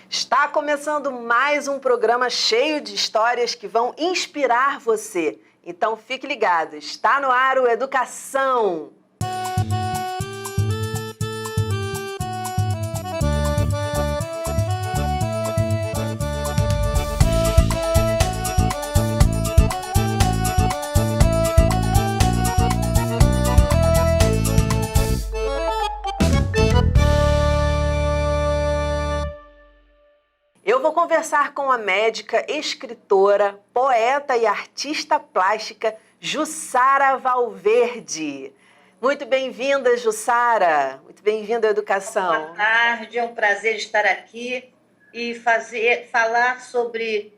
Está começando mais um programa cheio de histórias que vão inspirar você. Então fique ligado, está no ar o Educação. Eu vou conversar com a médica, escritora, poeta e artista plástica Jussara Valverde. Muito bem-vinda, Jussara. Muito bem-vinda à Educação. Boa tarde, é um prazer estar aqui e falar sobre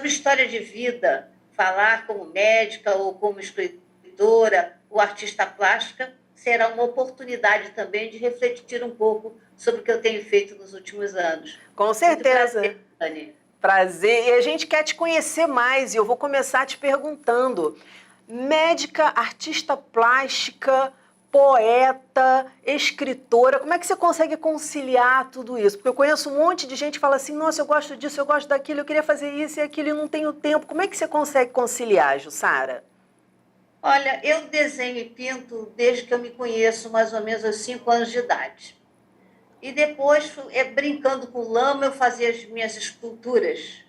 história de vida, falar como médica ou como escritora ou artista plástica, será uma oportunidade também de refletir um pouco sobre o que eu tenho feito nos últimos anos. Com certeza. Muito prazer, Dani. Prazer. E a gente quer te conhecer mais e eu vou começar te perguntando. Médica, artista plástica, poeta, escritora, como é que você consegue conciliar tudo isso? Porque eu conheço um monte de gente que fala assim, nossa, eu gosto disso, eu gosto daquilo, eu queria fazer isso e aquilo e não tenho tempo. Como é que você consegue conciliar, Jussara? Olha, eu desenho e pinto desde que eu me conheço, mais ou menos aos 5 anos de idade. E depois, brincando com lama, eu fazia as minhas esculturas.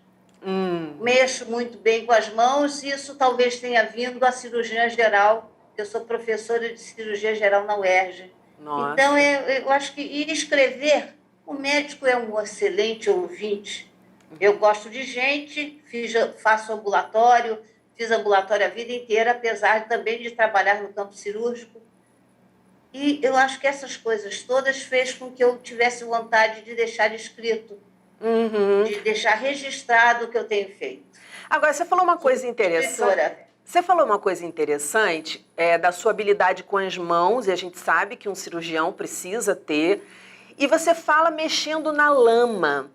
Mexo muito bem com as mãos, e isso talvez tenha vindo da cirurgia geral, eu sou professora de cirurgia geral na UERJ. Nossa. Então, eu acho que ir escrever, o médico é um excelente ouvinte. Eu gosto de gente, faço ambulatório, fiz ambulatório a vida inteira, apesar também de trabalhar no campo cirúrgico. E eu acho que essas coisas todas fez com que eu tivesse vontade de deixar escrito, de deixar registrado o que eu tenho feito. Agora, você falou uma coisa interessante. Você falou uma coisa interessante da sua habilidade com as mãos, e a gente sabe que um cirurgião precisa ter. E você fala mexendo na lama.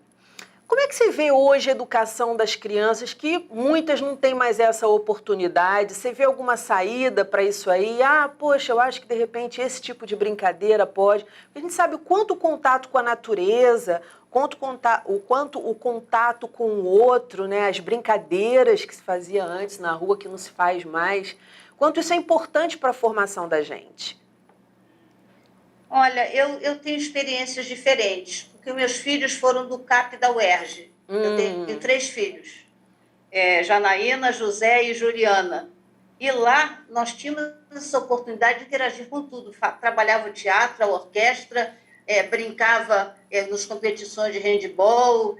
Como é que você vê hoje a educação das crianças, que muitas não têm mais essa oportunidade? Você vê alguma saída para isso aí? Ah, poxa, eu acho que de repente esse tipo de brincadeira pode. A gente sabe o quanto o contato com a natureza, o quanto o contato com o outro, né? As brincadeiras que se fazia antes na rua, que não se faz mais, quanto isso é importante para a formação da gente. Olha, eu tenho experiências diferentes, porque meus filhos foram do CAP da UERJ. Eu tenho 3 filhos, Janaína, José e Juliana. E lá nós tínhamos essa oportunidade de interagir com tudo. Trabalhava o teatro, a orquestra, brincava nas competições de handball,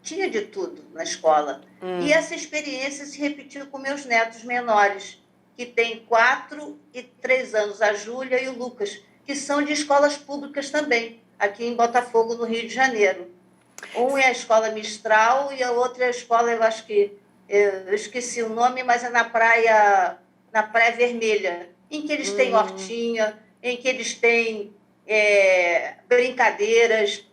tinha de tudo na escola. E essa experiência se repetiu com meus netos menores, que têm 4 e 3 anos, a Júlia e o Lucas, que são de escolas públicas também, aqui em Botafogo, no Rio de Janeiro. Um é a Escola Mistral e a outra é a escola, eu acho que, eu esqueci o nome, mas é na Praia Vermelha, em que eles têm hortinha, em que eles têm brincadeiras,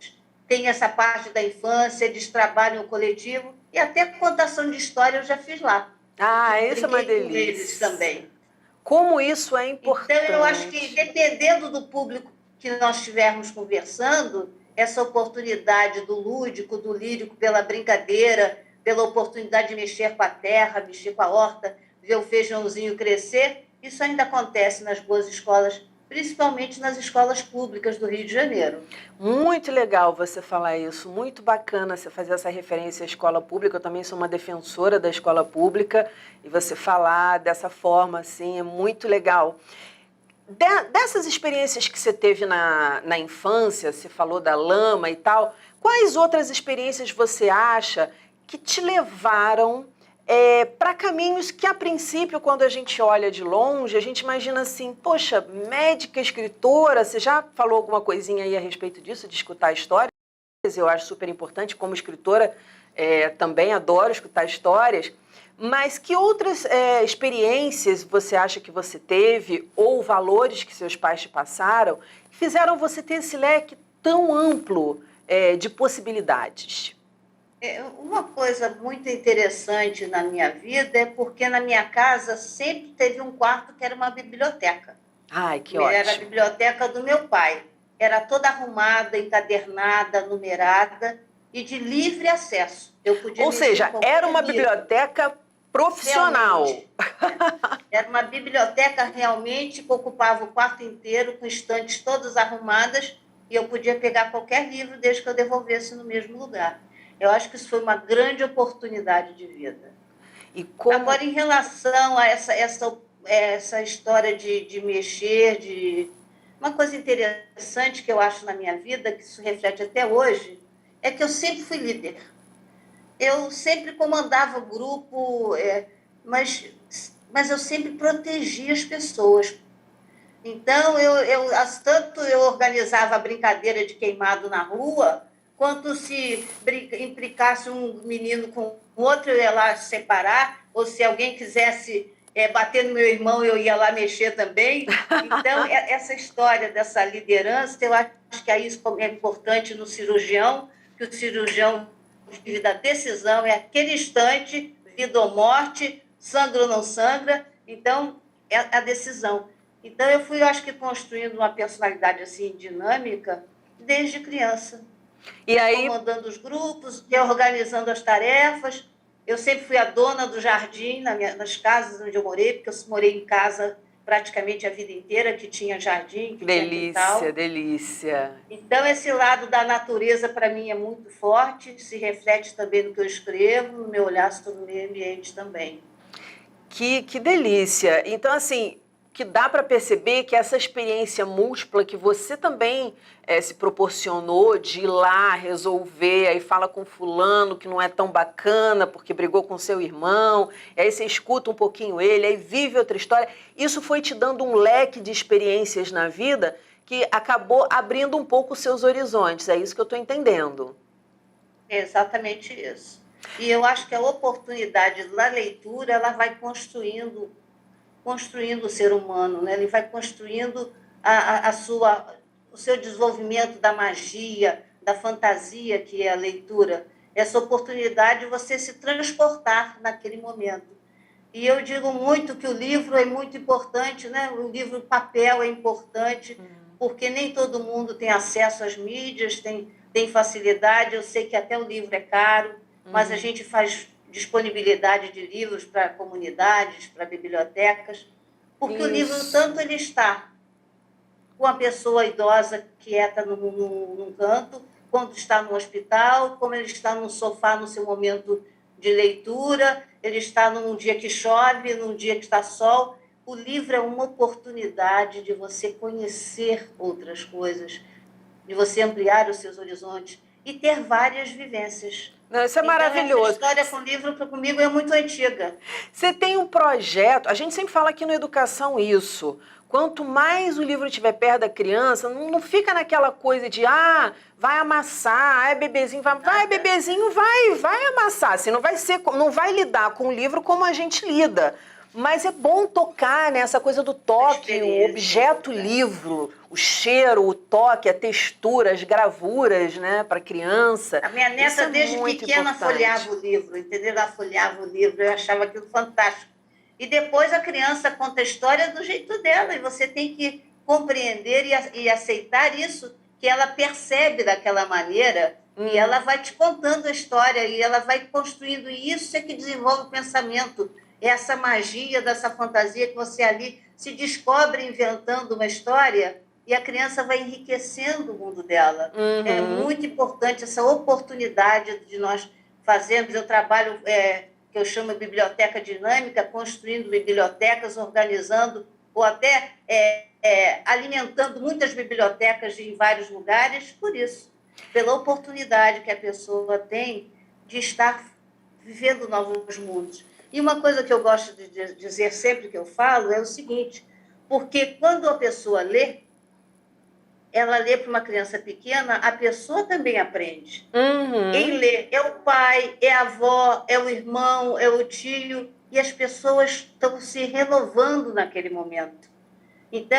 tem essa parte da infância, eles trabalham coletivo, e até contação de história eu já fiz lá. Ah, isso é uma delícia. Com eles também. Como isso é importante. Então, eu acho que, dependendo do público que nós estivermos conversando, essa oportunidade do lúdico, do lírico, pela brincadeira, pela oportunidade de mexer com a terra, mexer com a horta, ver o feijãozinho crescer, isso ainda acontece nas boas escolas, principalmente nas escolas públicas do Rio de Janeiro. Muito legal você falar isso, muito bacana você fazer essa referência à escola pública. Eu também sou uma defensora da escola pública e você falar dessa forma, assim, é muito legal. Dessas experiências que você teve na infância, você falou da lama e tal, quais outras experiências você acha que te levaram para caminhos que, a princípio, quando a gente olha de longe, a gente imagina assim, poxa, médica, escritora, você já falou alguma coisinha aí a respeito disso, de escutar histórias? Eu acho super importante, como escritora, também adoro escutar histórias, mas que outras experiências você acha que você teve, ou valores que seus pais te passaram, que fizeram você ter esse leque tão amplo de possibilidades? Uma coisa muito interessante na minha vida é porque na minha casa sempre teve um quarto que era uma biblioteca. Ai, que Era a ótimo. biblioteca do meu pai. era toda arrumada, encadernada, numerada e de livre acesso. Eu podia Ou mexer em seja, qualquer era uma livro. biblioteca profissional. Realmente. Era uma biblioteca realmente que ocupava o quarto inteiro, com estantes todas arrumadas, e eu podia pegar qualquer livro desde que eu devolvesse no mesmo lugar. Eu acho que isso foi uma grande oportunidade de vida. E como... Agora, em relação a essa história de mexer, uma coisa interessante que eu acho na minha vida, que isso reflete até hoje, é que eu sempre fui líder. Eu sempre comandava o grupo, mas eu sempre protegia as pessoas. Então, tanto eu organizava a brincadeira de queimado na rua, quanto se implicasse um menino com outro, eu ia lá separar, ou se alguém quisesse bater no meu irmão, eu ia lá mexer também. Então, essa história dessa liderança, eu acho que isso é importante no cirurgião, que o cirurgião vive da decisão, é aquele instante, vida ou morte, sangra ou não sangra, então, é a decisão. Então, eu fui, acho que, construindo uma personalidade assim dinâmica desde criança. E aí... comandando os grupos, organizando as tarefas. Eu sempre fui a dona do jardim nas casas onde eu morei, porque eu morei em casa praticamente a vida inteira, que tinha jardim, que tinha quintal. Delícia, delícia. Então, esse lado da natureza, para mim, é muito forte, se reflete também no que eu escrevo, no meu olhar sobre o meio ambiente também. Que delícia. Então, assim, que dá para perceber que essa experiência múltipla que você também se proporcionou de ir lá resolver, aí fala com fulano que não é tão bacana porque brigou com seu irmão, e aí você escuta um pouquinho ele, aí vive outra história. Isso foi te dando um leque de experiências na vida que acabou abrindo um pouco os seus horizontes. É isso que eu estou entendendo. É exatamente isso. E eu acho que a oportunidade da leitura, ela vai construindo o ser humano, né? Ele vai construindo o seu desenvolvimento da magia, da fantasia que é a leitura. Essa oportunidade de você se transportar naquele momento. E eu digo muito que o livro é muito importante, né? O livro papel é importante, porque nem todo mundo tem acesso às mídias, tem facilidade. Eu sei que até o livro é caro, mas a gente faz disponibilidade de livros para comunidades, para bibliotecas, porque o livro, tanto ele está com a pessoa idosa quieta num canto, quando está no hospital, como ele está no sofá no seu momento de leitura, ele está num dia que chove, num dia que está sol. O livro é uma oportunidade de você conhecer outras coisas, de você ampliar os seus horizontes e ter várias vivências. Não, isso é maravilhoso. Essa história com o livro, comigo, é muito antiga. Você tem um projeto, a gente sempre fala aqui no Educação isso, quanto mais o livro estiver perto da criança, não fica naquela coisa de, vai amassar, bebezinho, vai bebezinho, vai amassar, assim, não vai lidar com o livro como a gente lida. Mas é bom tocar nessa coisa do toque, o objeto livro, o cheiro, o toque, a textura, as gravuras, né, para a criança. A minha neta, desde pequena, folheava o livro, entendeu? Ela folheava o livro, eu achava aquilo fantástico. E depois a criança conta a história do jeito dela, e você tem que compreender e aceitar isso, que ela percebe daquela maneira, e ela vai te contando a história, e ela vai construindo, e isso é que desenvolve o pensamento. Essa magia dessa fantasia que você ali se descobre inventando uma história e a criança vai enriquecendo o mundo dela. É muito importante essa oportunidade de nós fazermos. Eu trabalho, que eu chamo de biblioteca dinâmica, construindo bibliotecas, organizando ou até alimentando muitas bibliotecas em vários lugares, por isso, pela oportunidade que a pessoa tem de estar vivendo novos mundos. E uma coisa que eu gosto de dizer sempre que eu falo é o seguinte, porque quando a pessoa lê, ela lê para uma criança pequena, a pessoa também aprende. Quem lê é o pai, é a avó, é o irmão, é o tio, e as pessoas estão se renovando naquele momento. Então,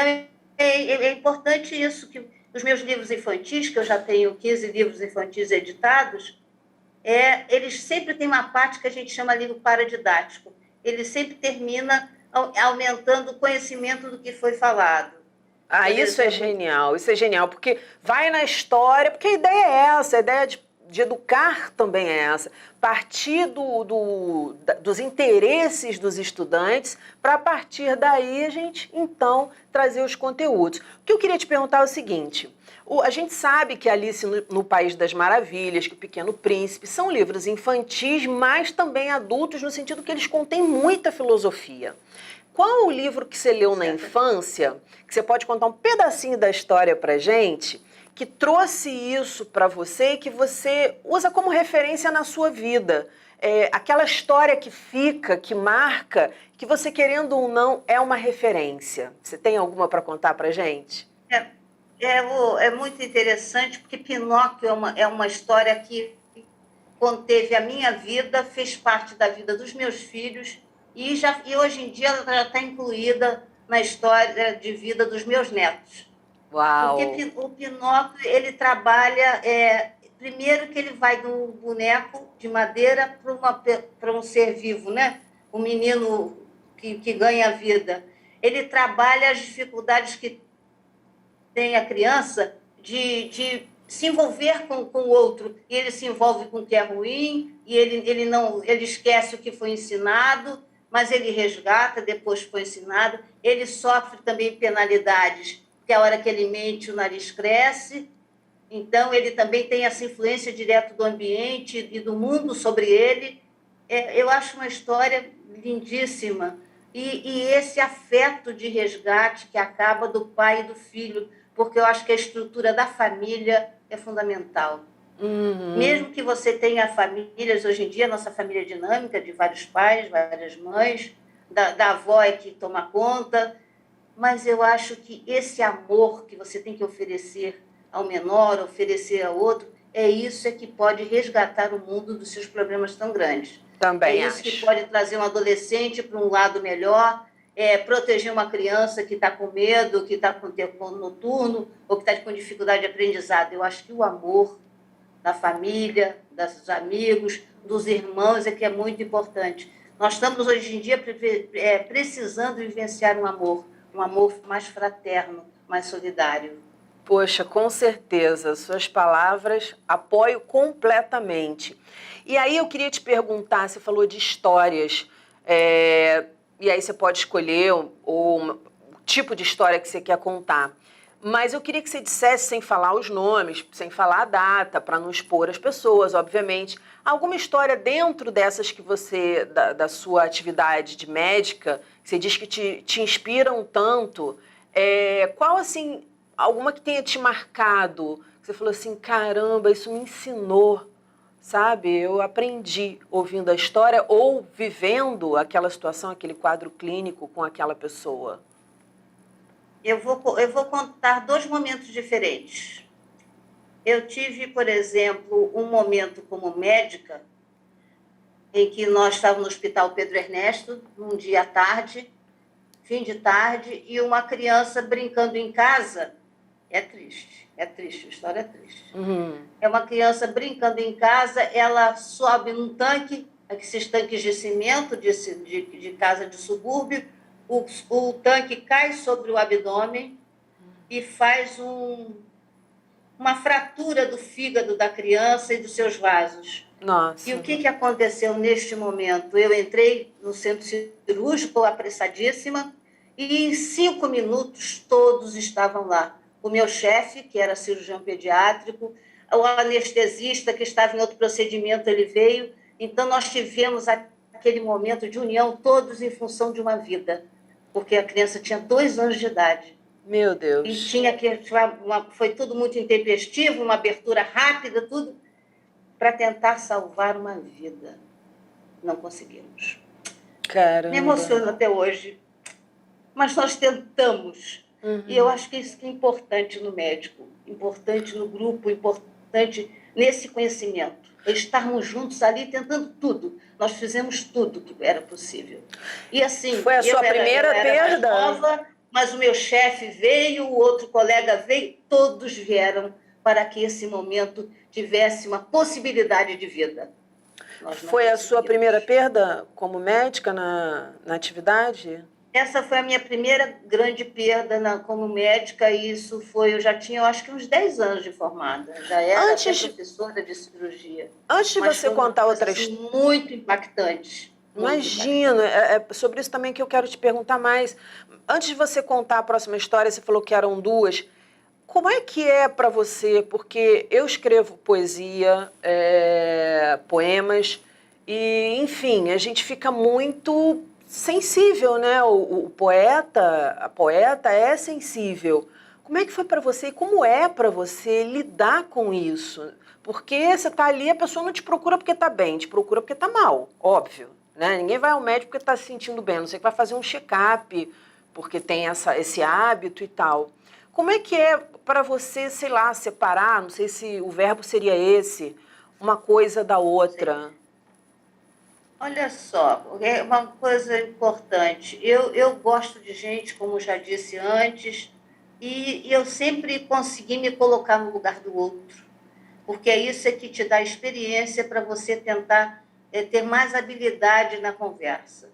é importante isso, que os meus livros infantis, que eu já tenho 15 livros infantis editados, eles sempre têm uma parte que a gente chama livro paradidático. Ele sempre termina aumentando o conhecimento do que foi falado. Ah, isso é genial, porque vai na história, porque a ideia é essa, a ideia de educar também é essa, partir dos interesses dos estudantes, para a partir daí a gente, então, trazer os conteúdos. O que eu queria te perguntar é o seguinte, a gente sabe que Alice no País das Maravilhas, que o Pequeno Príncipe, são livros infantis, mas também adultos, no sentido que eles contêm muita filosofia. Qual o livro que você leu na infância, que você pode contar um pedacinho da história pra gente, que trouxe isso para você e que você usa como referência na sua vida? Aquela história que fica, que marca, que você, querendo ou não, é uma referência. Você tem alguma para contar pra gente? É muito interessante, porque Pinóquio é uma história que conteve a minha vida, fez parte da vida dos meus filhos, e hoje em dia ela já está incluída na história de vida dos meus netos. Uau! Porque o Pinóquio, ele trabalha, primeiro que ele vai de um boneco de madeira para um ser vivo, né? Um menino que ganha vida. Ele trabalha as dificuldades que tem a criança de se envolver com o outro, e ele se envolve com o que é ruim, e ele esquece o que foi ensinado, mas ele resgata, depois foi ensinado. Ele sofre também penalidades, porque a hora que ele mente, o nariz cresce. Então, ele também tem essa influência direta do ambiente e do mundo sobre ele. Eu acho uma história lindíssima. E esse afeto de resgate que acaba do pai e do filho, porque eu acho que a estrutura da família é fundamental. Uhum. Mesmo que você tenha famílias, hoje em dia, nossa família é dinâmica, de vários pais, várias mães, da avó é que toma conta, mas eu acho que esse amor que você tem que oferecer ao menor, oferecer ao outro, isso que pode resgatar o mundo dos seus problemas tão grandes. Também isso acho. Que pode trazer um adolescente para um lado melhor, proteger uma criança que está com medo, que está com tempo noturno, ou que está com dificuldade de aprendizado. Eu acho que o amor da família, dos amigos, dos irmãos que é muito importante. Nós estamos, hoje em dia, precisando vivenciar um amor mais fraterno, mais solidário. Poxa, com certeza, suas palavras apoio completamente. E aí eu queria te perguntar, você falou de histórias, e aí você pode escolher o tipo de história que você quer contar. Mas eu queria que você dissesse, sem falar os nomes, sem falar a data, para não expor as pessoas, obviamente, alguma história dentro dessas que você, da sua atividade de médica, que você diz que te inspiram tanto, qual, assim, alguma que tenha te marcado, que você falou assim, caramba, isso me ensinou, sabe? Eu aprendi ouvindo a história ou vivendo aquela situação, aquele quadro clínico com aquela pessoa. Eu vou contar 2 momentos diferentes. Eu tive, por exemplo, um momento como médica, em que nós estávamos no Hospital Pedro Ernesto, num dia à tarde, fim de tarde, e uma criança brincando em casa. É triste, a história é triste. Uhum. É uma criança brincando em casa, ela sobe num tanque, esses tanques de cimento, de casa de subúrbio, o tanque cai sobre o abdômen e faz uma fratura do fígado da criança e dos seus vasos. Nossa. E o que aconteceu neste momento? Eu entrei no centro cirúrgico, apressadíssima, e em 5 minutos todos estavam lá. O meu chefe, que era cirurgião pediátrico, o anestesista, que estava em outro procedimento, ele veio. Então, nós tivemos aquele momento de união, todos em função de uma vida, porque a criança tinha 2 anos de idade. Meu Deus. E foi tudo muito intempestivo, uma abertura rápida, tudo, para tentar salvar uma vida. Não conseguimos. Caramba. Me emociona até hoje. Mas nós tentamos. Uhum. E eu acho que isso que é importante no médico, importante no grupo, importante nesse conhecimento. Estarmos juntos ali tentando tudo. Nós fizemos tudo que era possível. E assim, foi a sua primeira perda? Mais nova, mas o meu chefe veio, o outro colega veio, todos vieram para que esse momento tivesse uma possibilidade de vida. Foi a sua primeira perda como médica na atividade? Essa foi a minha primeira grande perda como médica, e isso foi, eu já tinha, eu acho que uns 10 anos de formada, já era até Antes, professora de cirurgia, antes de mas você foi uma contar coisa outra assim, história, muito impactante, muito imagino, impactante. é sobre isso também que eu quero te perguntar mais. Antes de você contar a próxima história, você falou que eram duas. Como é que é para você? Porque eu escrevo poesia, poemas, e, enfim, a gente fica muito sensível, né? O poeta, a poeta é sensível. Como é que foi para você e como é para você lidar com isso? Porque você está ali, a pessoa não te procura porque está bem, te procura porque está mal, óbvio. Né? Ninguém vai ao médico porque está se sentindo bem, a não sei que vai fazer um check-up porque tem esse hábito e tal. Como é que é para você, sei lá, separar, não sei se o verbo seria esse, uma coisa da Sim. outra? Olha só, é uma coisa importante. Eu gosto de gente, como já disse antes, e eu sempre consegui me colocar no lugar do outro, porque isso é que te dá experiência para você tentar ter mais habilidade na conversa.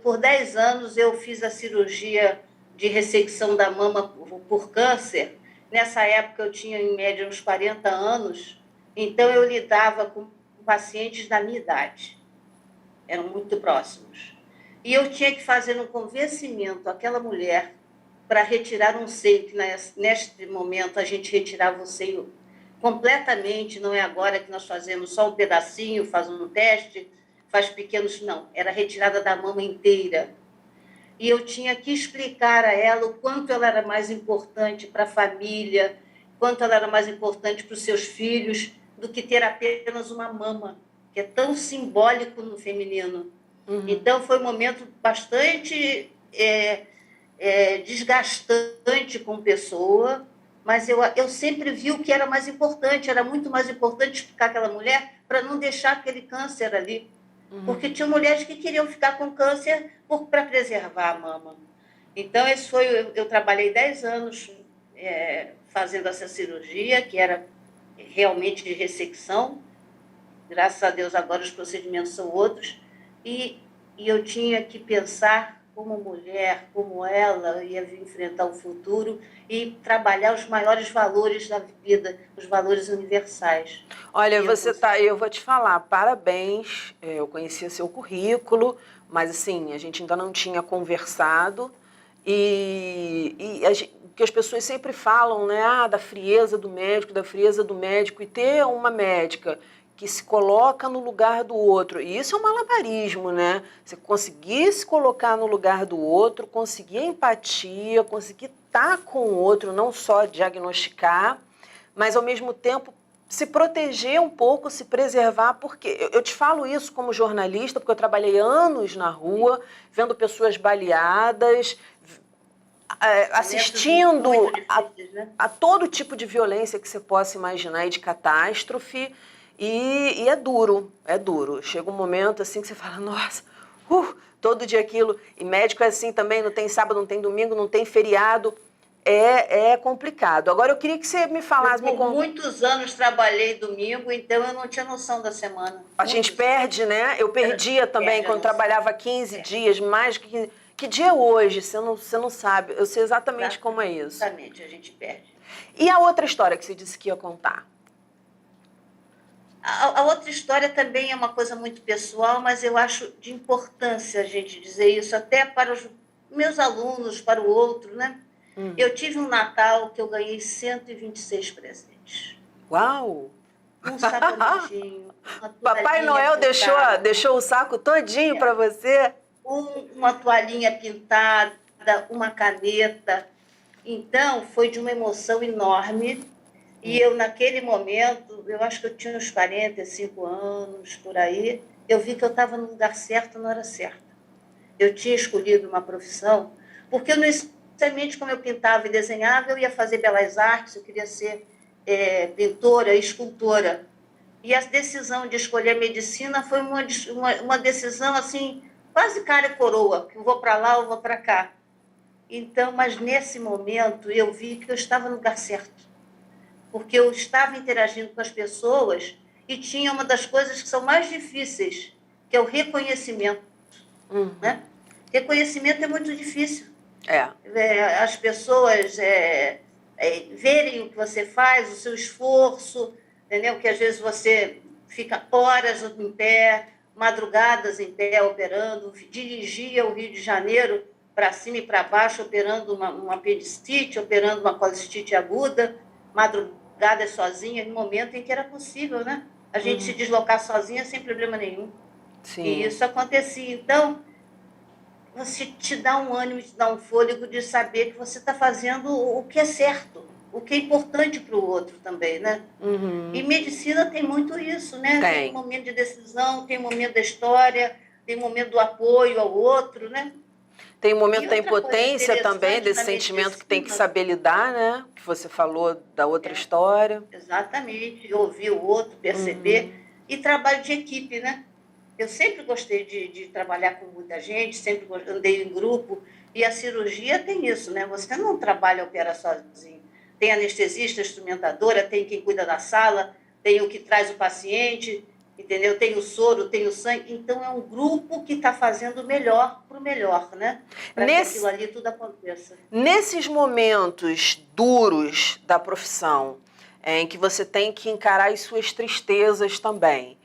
Por 10 anos, eu fiz a cirurgia de ressecção da mama por câncer. Nessa época, eu tinha, em média, uns 40 anos, então eu lidava com pacientes da minha idade, eram muito próximos. E eu tinha que fazer um convencimento àquela mulher para retirar um seio, que neste momento a gente retirava o seio completamente, não é agora que nós fazemos só um pedacinho, faz um teste, faz pequenos, não, era retirada da mama inteira. E eu tinha que explicar a ela o quanto ela era mais importante para a família, quanto ela era mais importante para os seus filhos, do que ter apenas uma mama, que é tão simbólico no feminino. Uhum. Então, foi um momento bastante desgastante com pessoa, mas eu sempre vi o que era mais importante, era muito mais importante explicar aquela mulher para não deixar aquele câncer ali. Porque tinha mulheres que queriam ficar com câncer para preservar a mama. Então, esse foi, eu trabalhei 10 anos fazendo essa cirurgia, que era realmente de ressecção. Graças a Deus, agora os procedimentos são outros. E, e eu tinha que pensar como mulher, como ela ia enfrentar o futuro e trabalhar os maiores valores da vida, os valores universais. Olha, E eu consegui. eu vou te falar, parabéns. Eu conhecia seu currículo, mas assim, a gente ainda não tinha conversado. O que as pessoas sempre falam, né? Ah, da frieza do médico, da frieza do médico, e ter uma médica que se coloca no lugar do outro. E isso é um malabarismo, né? Você conseguir se colocar no lugar do outro, conseguir empatia, conseguir estar com o outro, não só diagnosticar, mas ao mesmo tempo se proteger um pouco, se preservar, porque eu te falo isso como jornalista, porque eu trabalhei anos na rua, vendo pessoas baleadas, Momentos assistindo muito difíceis, né? a todo tipo de violência que você possa imaginar e de catástrofe, e é duro, é duro. Chega um momento assim que você fala, nossa, todo dia aquilo. E médico é assim também, não tem sábado, não tem domingo, não tem feriado. É complicado. Agora eu queria que você me Eu, falasse, por muitos anos, trabalhei domingo, então eu não tinha noção da semana. a gente Muitos anos. perde, né? Eu perdia também Perde a quando noção. trabalhava 15 É, dias, mais que 15. Que dia é hoje? Você não sabe. Eu sei exatamente como é isso. exatamente, a gente perde. E a outra história que você disse que ia contar? A outra história também é uma coisa muito pessoal, mas eu acho de importância a gente dizer isso, até para os meus alunos, para o outro, né? Eu tive um Natal que eu ganhei 126 presentes. Uau! Um sabonetinho, uma Papai toalhinha Noel pintada, deixou o saco todinho para você? uma toalhinha pintada, uma caneta. Então, foi de uma emoção enorme. E eu, naquele momento, eu acho que eu tinha uns 45 anos, por aí, eu vi que eu estava no lugar certo na hora certa. Eu tinha escolhido uma profissão, porque eu, necessariamente, como eu pintava e desenhava, eu ia fazer belas artes, eu queria ser pintora, escultora. E a decisão de escolher medicina foi uma decisão, assim, quase cara e coroa, que eu vou para lá ou vou para cá. Então, mas nesse momento, eu vi que eu estava no lugar certo, porque eu estava interagindo com as pessoas e tinha uma das coisas que são mais difíceis, que é o reconhecimento, né? Reconhecimento é muito difícil. É. As pessoas verem o que você faz, o seu esforço, entendeu? Que às vezes você fica horas em pé, madrugadas em pé operando, dirigia o Rio de Janeiro para cima e para baixo, operando uma apendicite, operando uma colicite aguda, madrugadas sozinha, no momento em que era possível, né? A gente se deslocar sozinha sem problema nenhum. Sim. E isso acontecia. Então, você te dá um ânimo, te dá um fôlego de saber que você está fazendo o que é certo, o que é importante para o outro também, né? E medicina tem muito isso, né? Tem um momento de decisão, tem um momento da história, tem um momento do apoio ao outro, né? Tem um momento da impotência também, desse sentimento que tem que saber lidar, né? Que você falou da outra história. Exatamente, ouvir o outro, perceber. E trabalho de equipe, né? Eu sempre gostei de trabalhar com muita gente, sempre andei em grupo. E a cirurgia tem isso, né? Você não trabalha, opera sozinho. Tem anestesista, instrumentadora, tem quem cuida da sala, tem o que traz o paciente, entendeu? Tem o soro, tem o sangue. Então, é um grupo que está fazendo o melhor para o melhor, né? Para que aquilo ali tudo aconteça. Nesses momentos duros da profissão, em que você tem que encarar as suas tristezas também,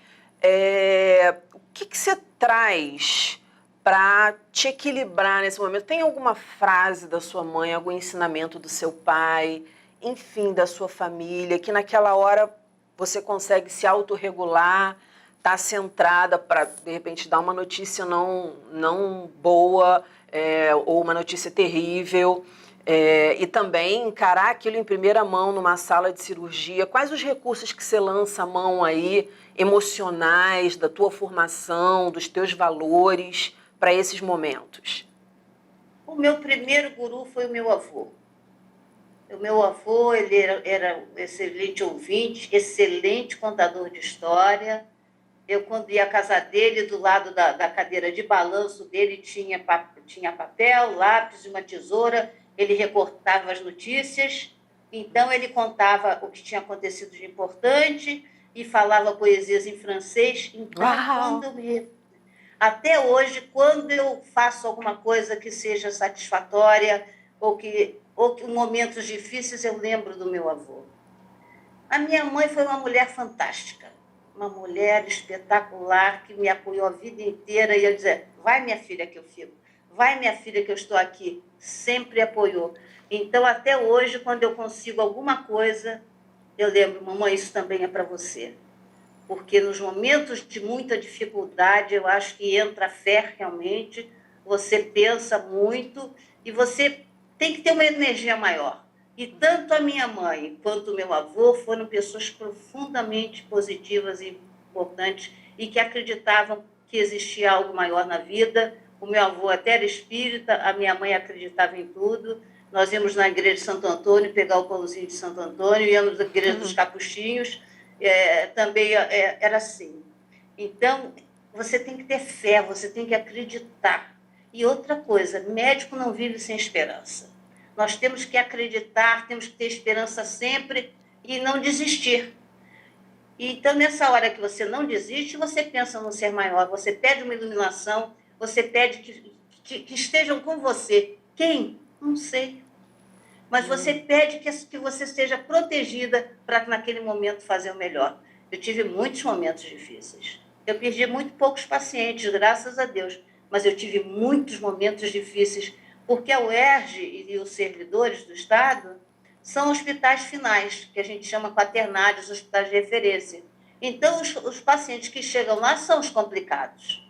o que você traz para te equilibrar nesse momento? Tem alguma frase da sua mãe, algum ensinamento do seu pai, enfim, da sua família, que naquela hora você consegue se autorregular, tá centrada para, de repente, dar uma notícia não boa, ou uma notícia terrível, e também encarar aquilo em primeira mão numa sala de cirurgia? Quais os recursos que você lança a mão aí, emocionais, da tua formação, dos teus valores, para esses momentos? O meu primeiro guru foi o meu avô. O meu avô, ele era um excelente ouvinte, excelente contador de história. Eu, quando ia à casa dele, do lado da cadeira de balanço dele, tinha papel, lápis e uma tesoura. Ele recortava as notícias. Então, ele contava o que tinha acontecido de importante e falava poesias em francês. Então, até hoje, quando eu faço alguma coisa que seja satisfatória ou que em momentos difíceis, eu lembro do meu avô. A minha mãe foi uma mulher fantástica, uma mulher espetacular que me apoiou a vida inteira e eu dizia, vai minha filha que eu fico, vai minha filha que eu estou aqui, sempre apoiou. Então, até hoje, quando eu consigo alguma coisa, eu lembro, mamãe, isso também é para você. Porque nos momentos de muita dificuldade, eu acho que entra a fé realmente, você pensa muito e você tem que ter uma energia maior. E tanto a minha mãe quanto o meu avô foram pessoas profundamente positivas e importantes e que acreditavam que existia algo maior na vida. O meu avô até era espírita, a minha mãe acreditava em tudo. Nós íamos na igreja de Santo Antônio pegar o pãozinho de Santo Antônio, íamos na igreja dos Capuchinhos, também era assim. Então, você tem que ter fé, você tem que acreditar. E outra coisa, médico não vive sem esperança. Nós temos que acreditar, temos que ter esperança sempre e não desistir. Então, nessa hora que você não desiste, você pensa no ser maior, você pede uma iluminação, você pede que estejam com você. Quem? Não sei. Mas você pede que você seja protegida para, naquele momento, fazer o melhor. Eu tive muitos momentos difíceis. Eu perdi muito poucos pacientes, graças a Deus, mas eu tive muitos momentos difíceis, porque a UERJ e os servidores do Estado são hospitais finais, que a gente chama quaternários, hospitais de referência. Então, os pacientes que chegam lá são os complicados.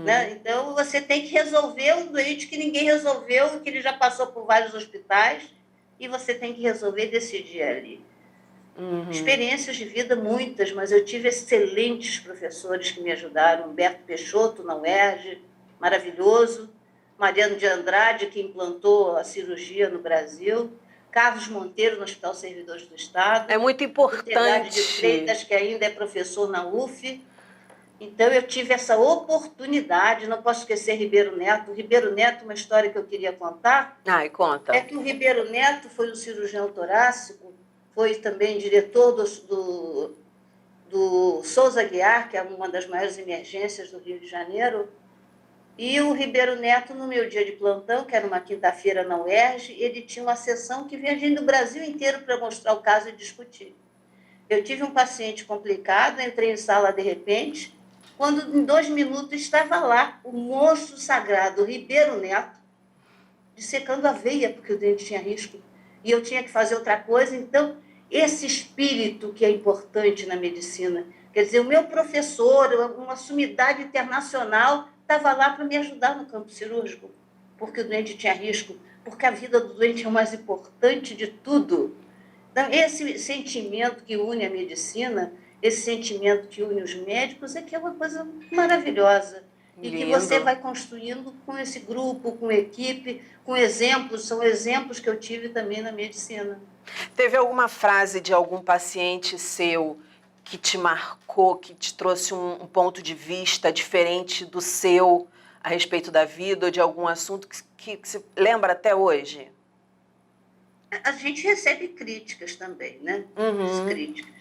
Né? Então, você tem que resolver um doente que ninguém resolveu, que ele já passou por vários hospitais, e você tem que resolver e decidir ali. Experiências de vida, muitas, mas eu tive excelentes professores que me ajudaram. Humberto Peixoto, na UERJ, maravilhoso. Mariano de Andrade, que implantou a cirurgia no Brasil. Carlos Monteiro, no Hospital Servidores do Estado. É muito importante. De Freitas, que ainda é professor na UF. Então, eu tive essa oportunidade, não posso esquecer Ribeiro Neto. Ribeiro Neto, uma história que eu queria contar. Ai, conta. É que o Ribeiro Neto foi um cirurgião torácico, foi também diretor do Souza Aguiar, que é uma das maiores emergências do Rio de Janeiro, E o Ribeiro Neto, no meu dia de plantão, que era uma quinta-feira na UERJ, ele tinha uma sessão que vinha gente do Brasil inteiro para mostrar o caso e discutir. Eu tive um paciente complicado, entrei em sala de repente, quando em 2 minutos estava lá o monstro sagrado, o Ribeiro Neto, dissecando a veia, porque o dente tinha risco. E eu tinha que fazer outra coisa. Então, esse espírito que é importante na medicina. Quer dizer, o meu professor, uma sumidade internacional, estava lá para me ajudar no campo cirúrgico, porque o doente tinha risco, porque a vida do doente é o mais importante de tudo. Então, esse sentimento que une a medicina, esse sentimento que une os médicos, é que é uma coisa maravilhosa. E que você vai construindo com esse grupo, com equipe, com exemplos, são exemplos que eu tive também na medicina. Teve alguma frase de algum paciente seu que te marcou, que te trouxe um ponto de vista diferente do seu a respeito da vida ou de algum assunto que se lembra até hoje? A gente recebe críticas também, né? Uhum. Críticas.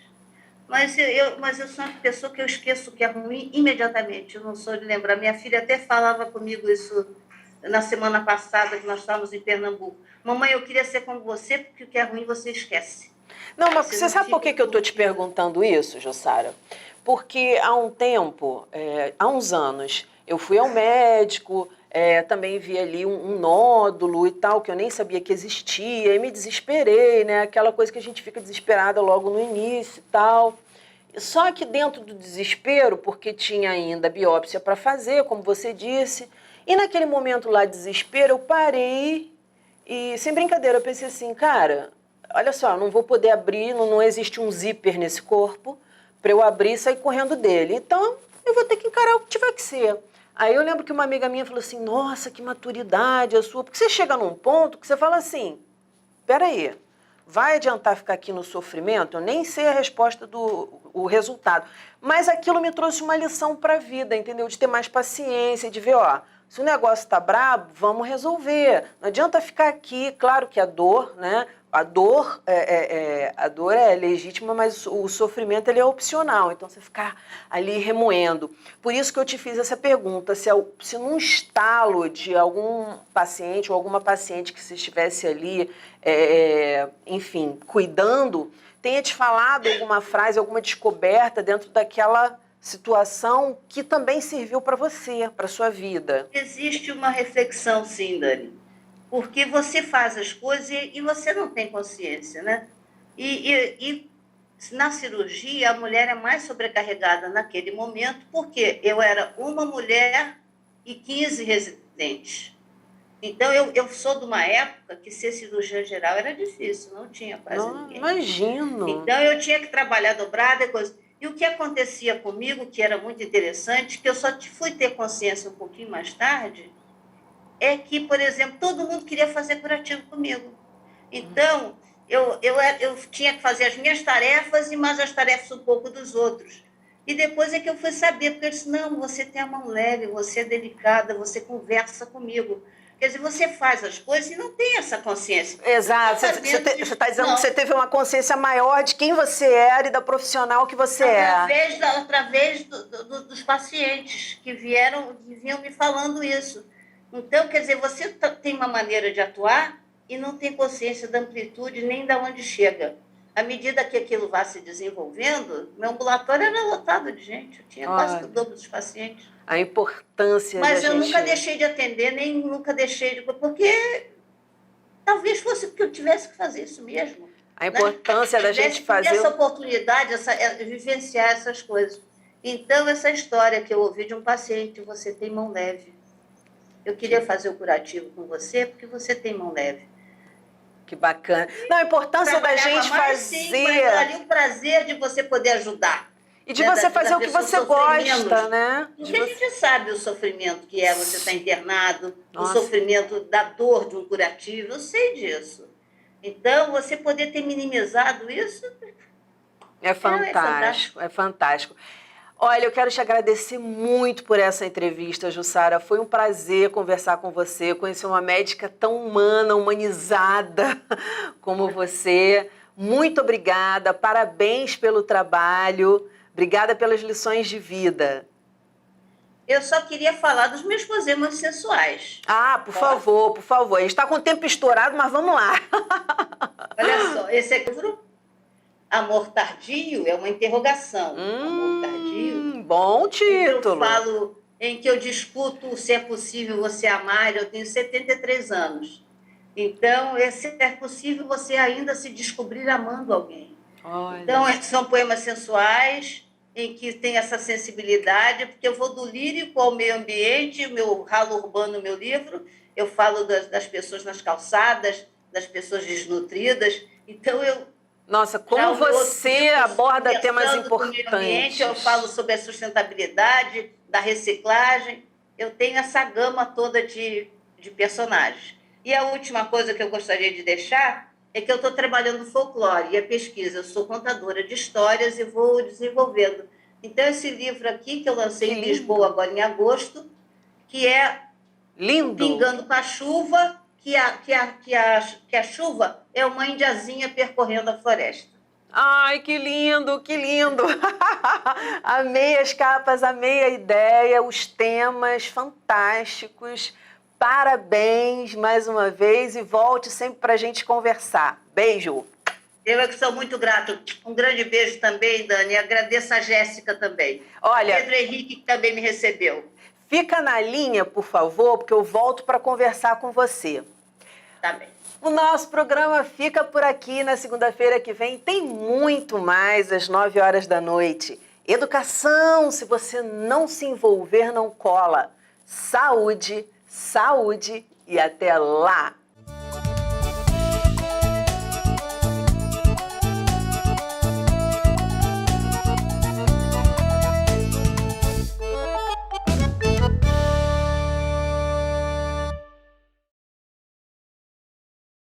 Mas eu sou uma pessoa que eu esqueço o que é ruim imediatamente. Eu não sou de lembrar. Minha filha até falava comigo isso na semana passada, que nós estávamos em Pernambuco. Mamãe, eu queria ser como você, porque o que é ruim você esquece. Não, mas você sabe por que eu estou te perguntando isso, Jussara? Porque há um tempo, há uns anos, eu fui ao médico, também vi ali um nódulo e tal, que eu nem sabia que existia, e me desesperei, né? Aquela coisa que a gente fica desesperada logo no início e tal. Só que dentro do desespero, porque tinha ainda biópsia para fazer, como você disse, e naquele momento lá de desespero, eu parei e, sem brincadeira, eu pensei assim, cara, olha só, não vou poder abrir, não existe um zíper nesse corpo para eu abrir e sair correndo dele. Então, eu vou ter que encarar o que tiver que ser. Aí eu lembro que uma amiga minha falou assim, nossa, que maturidade a sua. Porque você chega num ponto que você fala assim, peraí, vai adiantar ficar aqui no sofrimento? Eu nem sei a resposta o resultado. Mas aquilo me trouxe uma lição para a vida, entendeu? De ter mais paciência, de ver, ó, se o negócio tá brabo, vamos resolver. Não adianta ficar aqui, claro que a dor, né? A dor é legítima, mas o sofrimento ele é opcional. Então, você ficar ali remoendo. Por isso que eu te fiz essa pergunta, se num estalo de algum paciente ou alguma paciente que você estivesse ali, enfim, cuidando, tenha te falado alguma frase, alguma descoberta dentro daquela situação que também serviu para você, para sua vida. Existe uma reflexão, sim, Dani, porque você faz as coisas e você não tem consciência, né? E na cirurgia, a mulher é mais sobrecarregada naquele momento, porque eu era uma mulher e 15 residentes. Então, eu sou de uma época que ser cirurgiã geral era difícil, não tinha quase ninguém. Imagino. Então, eu tinha que trabalhar dobrada e coisa. E o que acontecia comigo, que era muito interessante, que eu só fui ter consciência um pouquinho mais tarde, é que, por exemplo, todo mundo queria fazer curativo comigo. Então, eu tinha que fazer as minhas tarefas e mais as tarefas um pouco dos outros. E depois é que eu fui saber, porque eu disse, não, você tem a mão leve, você é delicada, você conversa comigo. Quer dizer, você faz as coisas e não tem essa consciência. Exato. Você está dizendo não. Que você teve uma consciência maior de quem você era e da profissional que você através dos pacientes que vinham me falando isso. Então, quer dizer, você tem uma maneira de atuar e não tem consciência da amplitude nem de onde chega. À medida que aquilo vai se desenvolvendo, meu ambulatório era lotado de gente. Eu tinha quase o dobro dos pacientes. A importância Mas da eu gente... nunca deixei de atender, nem nunca deixei de... Porque talvez fosse porque eu tivesse que fazer isso mesmo. A importância da gente fazer... essa oportunidade, vivenciar essas coisas. Então, essa história que eu ouvi de um paciente, você tem mão leve. Eu queria fazer o curativo com você, porque você tem mão leve. Que bacana. Não, a importância da gente fazer... Sim, mas ali o prazer de você poder ajudar. E de você fazer o que você gosta, né? Porque a gente sabe o sofrimento que é você estar internado, o sofrimento da dor de um curativo, eu sei disso. Então, você poder ter minimizado isso... É fantástico, é fantástico. Olha, eu quero te agradecer muito por essa entrevista, Jussara. Foi um prazer conversar com você, conhecer uma médica tão humana, humanizada como você. Muito obrigada, parabéns pelo trabalho, obrigada pelas lições de vida. Eu só queria falar dos meus poemas sensuais. Ah, por favor, por favor. A gente está com o tempo estourado, mas vamos lá. Olha só, esse é Amor Tardio, é uma interrogação. Amor Tardio. Bom título. Eu falo em que eu discuto se é possível você amar. Eu tenho 73 anos. Então, se é possível você ainda se descobrir amando alguém. Olha. Então, são poemas sensuais, em que tem essa sensibilidade, porque eu vou do lírico ao meio ambiente, o meu ralo urbano, o meu livro, eu falo das pessoas nas calçadas, das pessoas desnutridas. Então, nossa, como você aborda temas importantes. Do meio ambiente, eu falo sobre a sustentabilidade, da reciclagem. Eu tenho essa gama toda de personagens. E a última coisa que eu gostaria de deixar é que eu estou trabalhando folclore e a pesquisa. Eu sou contadora de histórias e vou desenvolvendo. Então, esse livro aqui, que eu lancei em Lisboa agora em agosto, que é lindo. Pingando com a Chuva, que a chuva é uma indiazinha percorrendo a floresta. Ai, que lindo, que lindo! Amei as capas, amei a ideia, os temas fantásticos. Parabéns mais uma vez e volte sempre para a gente conversar. Beijo! Eu é que sou muito grato. Um grande beijo também, Dani. Agradeço a Jéssica também. Olha, Pedro Henrique, que também me recebeu. Fica na linha, por favor, porque eu volto para conversar com você. Tá bem. O nosso programa fica por aqui. Na segunda-feira que vem tem muito mais, às 9 horas da noite. Educação, se você não se envolver, não cola. Saúde, saúde e até lá!